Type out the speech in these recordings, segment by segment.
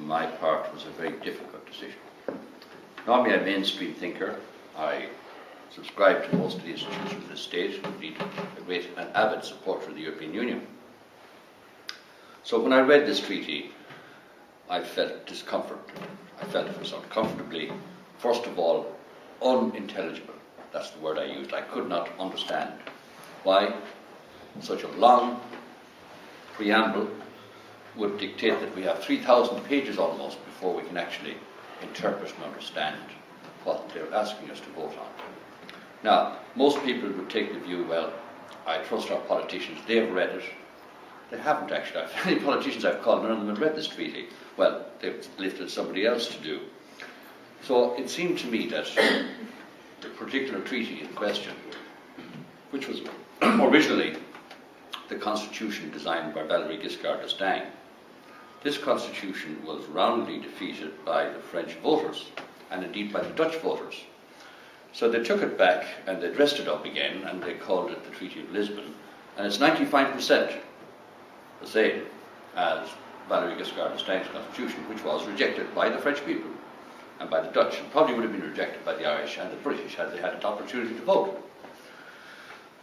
my part, was a very difficult decision. Normally I'm a mainstream thinker. I subscribe to most of the institutions of the state, indeed a great and avid supporter of the European Union. So when I read this treaty, I felt discomfort. I felt it was uncomfortably, first of all, unintelligible. That's the word I used. I could not understand why such a long preamble would dictate that we have 3,000 pages almost before we can actually interpret and understand what they're asking us to vote on. Now, most people would take the view, well, I trust our politicians, they've read it. They haven't actually. Many politicians I've called, none of them have read this treaty. Well, they've lifted somebody else to do. So it seemed to me that the particular treaty in question, which was originally the constitution designed by Valéry Giscard d'Estaing, this constitution was roundly defeated by the French voters, and indeed by the Dutch voters. So they took it back and they dressed it up again, and they called it the Treaty of Lisbon, and it's 95% the same as Valéry Giscard d'Estaing's constitution, which was rejected by the French people and by the Dutch, and probably would have been rejected by the Irish and the British had they had an opportunity to vote.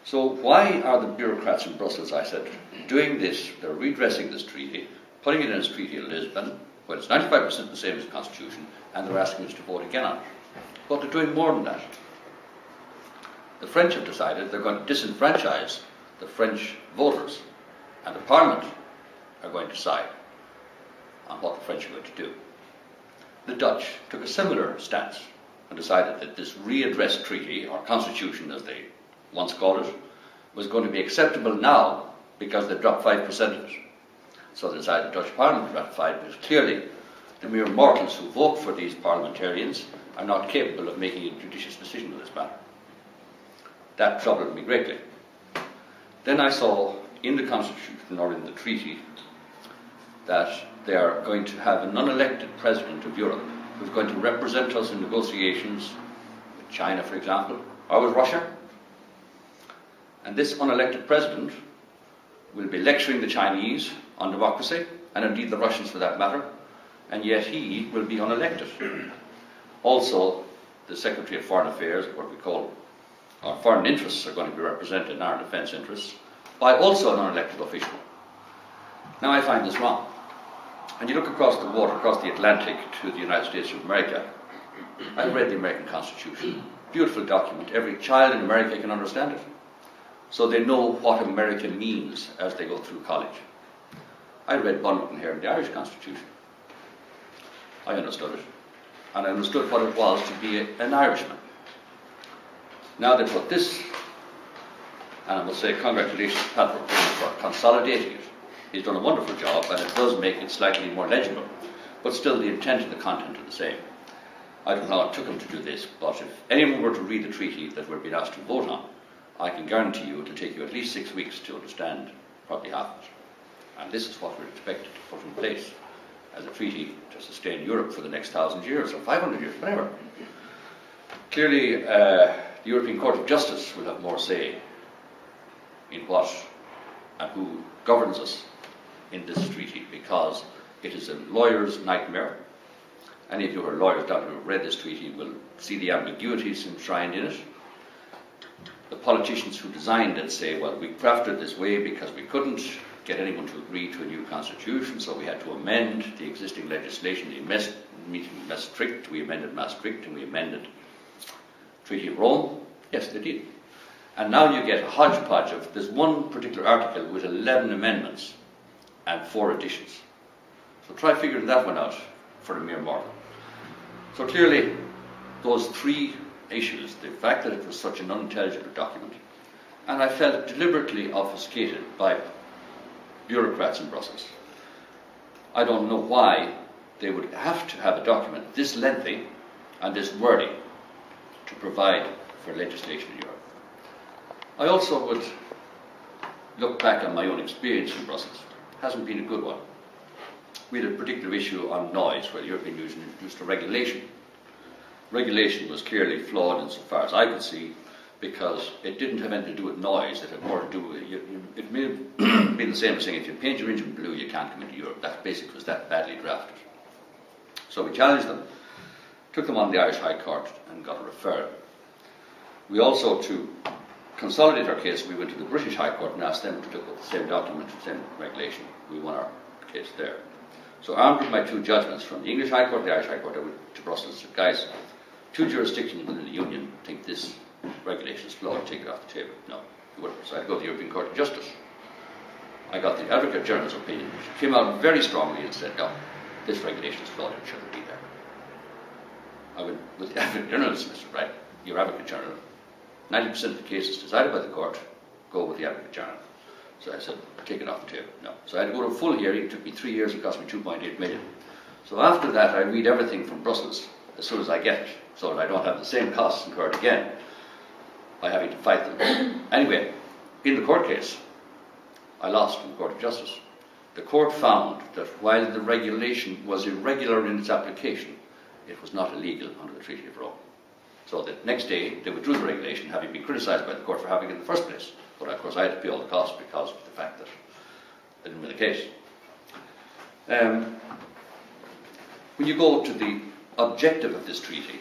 So why are the bureaucrats in Brussels, I said, doing this? They're redressing this treaty, putting it in as Treaty of Lisbon, where it's 95% the same as the Constitution, and they're asking us to vote again on it. But they're doing more than that. The French have decided they're going to disenfranchise the French voters, and the Parliament are going to decide on what the French are going to do. The Dutch took a similar stance and decided that this readdressed treaty, or constitution as they once called it, was going to be acceptable now because they dropped 5% of it. So they decided the Dutch Parliament to ratify it, because clearly the mere mortals who vote for these parliamentarians are not capable of making a judicious decision on this matter. That troubled me greatly. Then I saw in the Constitution, or in the treaty, that they are going to have an unelected president of Europe who's going to represent us in negotiations with China, for example, or with Russia. And this unelected president will be lecturing the Chinese on democracy, and indeed the Russians for that matter, and yet he will be unelected. Also, the Secretary of Foreign Affairs, what we call our foreign interests, are going to be represented in our defence interests by also an unelected official. Now I find this wrong. And you look across the water, across the Atlantic to the United States of America. I've read the American Constitution. Beautiful document. Every child in America can understand it. So they know what America means as they go through college. I read Bunton here in the Irish Constitution. I understood it. And I understood what it was to be an Irishman. Now they put this, and I must say congratulations to Pat for consolidating it. He's done a wonderful job, and it does make it slightly more legible. But still, the intent and the content are the same. I don't know how it took him to do this, but if anyone were to read the treaty that we're being asked to vote on, I can guarantee you it will take you at least 6 weeks to understand probably half of it. And this is what we're expected to put in place as a treaty to sustain Europe for the next 1,000 years or 500 years, whatever. Clearly, the European Court of Justice will have more say in what and who governs us in this treaty, because it is a lawyer's nightmare. Any of you who are lawyers down who have read this treaty will see the ambiguities enshrined in it. The politicians who designed it say, well, we crafted it this way because we couldn't get anyone to agree to a new constitution, so we had to amend the existing legislation, Maastricht, we amended Maastricht, and we amended Treaty of Rome. Yes, they did. And now you get a hodgepodge of, there's one particular article with 11 amendments and 4 additions. So try figuring that one out for a mere mortal. So clearly, those 3 issues, the fact that it was such an unintelligible document, and I felt deliberately obfuscated by bureaucrats in Brussels. I don't know why they would have to have a document this lengthy and this wordy to provide for legislation in Europe. I also would look back on my own experience in Brussels. It hasn't been a good one. We had a particular issue on noise where the European Union introduced a regulation. Regulation was clearly flawed insofar as I could see, because it didn't have anything to do with noise. It had more to do with, it may have been the same as saying if you paint your engine blue you can't come into Europe. That basically was that badly drafted. So we challenged them, took them on the Irish High Court and got a referral. We also, to consolidate our case, we went to the British High Court and asked them to look at the same document, the same regulation. We won our case there. So armed with my two judgments from the English High Court and the Irish High Court, I went to Brussels and said, guys, two jurisdictions within the Union think this regulation is flawed, take it off the table. No, you wouldn't. So I had to go to the European Court of Justice. I got the Advocate General's opinion, which came out very strongly and said, no, this regulation is flawed, it shouldn't be there. I went with the Advocate General and said, right, your Advocate General, 90% of the cases decided by the court go with the Advocate General. So I said, take it off the table. No. So I had to go to a full hearing. It took me 3 years. It cost me 2.8 million. So after that, I read everything from Brussels as soon as I get it, so that I don't have the same costs incurred again by having to fight them. Anyway, in the court case, I lost in the Court of Justice. The court found that while the regulation was irregular in its application, it was not illegal under the Treaty of Rome. So the next day, they withdrew the regulation, having been criticised by the court for having it in the first place. But of course, I had to pay all the costs because of the fact that I didn't win the case. When you go to the objective of this treaty,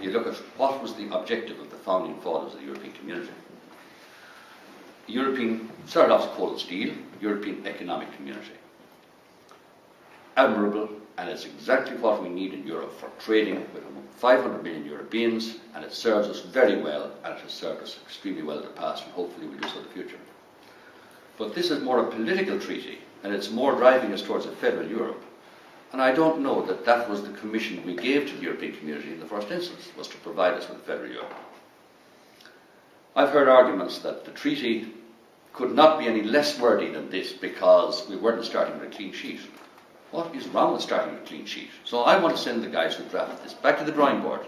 you look at what was the objective of the founding fathers of the European community. European, started off as coal and steel, European Economic Community. Admirable, and it's exactly what we need in Europe for trading with 500 million Europeans, and it serves us very well, and it has served us extremely well in the past, and hopefully will do so in the future. But this is more a political treaty, and it's more driving us towards a federal Europe. And I don't know that that was the commission we gave to the European community in the first instance, was to provide us with a federal Europe. I've heard arguments that the treaty could not be any less wordy than this because we weren't starting with a clean sheet. What is wrong with starting with a clean sheet? So I want to send the guys who drafted this back to the drawing board,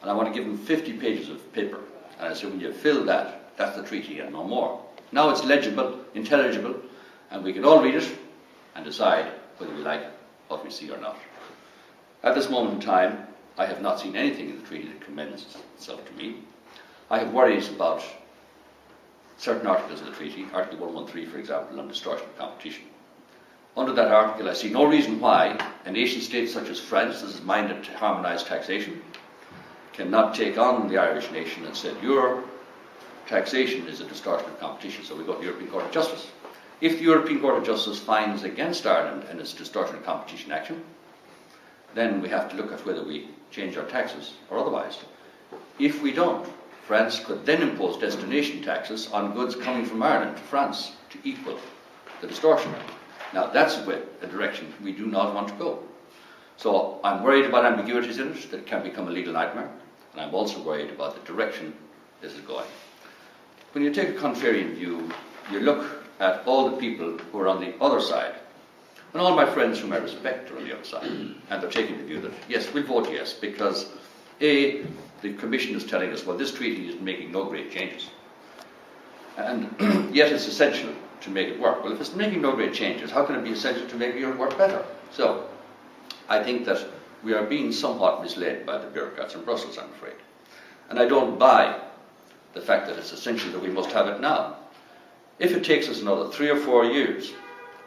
and I want to give them 50 pages of paper. And I say, when you fill that, that's the treaty and no more. Now it's legible, intelligible, and we can all read it and decide whether we like what we see or not. At this moment in time, I have not seen anything in the treaty that commends itself to me. I have worries about certain articles of the treaty, Article 113, for example, on distortion of competition. Under that article, I see no reason why a nation state such as France, that is minded to harmonise taxation, cannot take on the Irish nation and say, your taxation is a distortion of competition, so we go to the European Court of Justice. If the European Court of Justice finds against Ireland in its distortion of competition action, then we have to look at whether we change our taxes or otherwise. If we don't, France could then impose destination taxes on goods coming from Ireland to France to equal the distortion. Now that's a direction we do not want to go. So I'm worried about ambiguities in it that can become a legal nightmare, and I'm also worried about the direction this is going. When you take a contrarian view, you look at all the people who are on the other side, and all my friends whom I respect are on the other side, and they're taking the view that, yes, we'll vote yes, because A, the Commission is telling us, well, this treaty is making no great changes, and yet it's essential to make it work. Well, if it's making no great changes, how can it be essential to make it work better? So, I think that we are being somewhat misled by the bureaucrats in Brussels, I'm afraid. And I don't buy the fact that it's essential that we must have it now. If it takes us another 3 or 4 years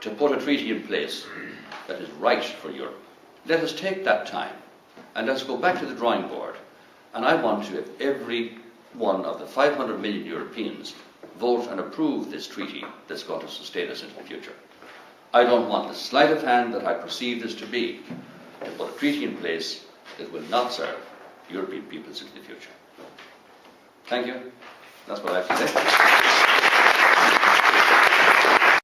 to put a treaty in place that is right for Europe, let us take that time and let's go back to the drawing board. And I want to have every one of the 500 million Europeans vote and approve this treaty that's going to sustain us into the future. I don't want the sleight of hand that I perceive this to be to put a treaty in place that will not serve European peoples into the future. Thank you. That's what I have to say.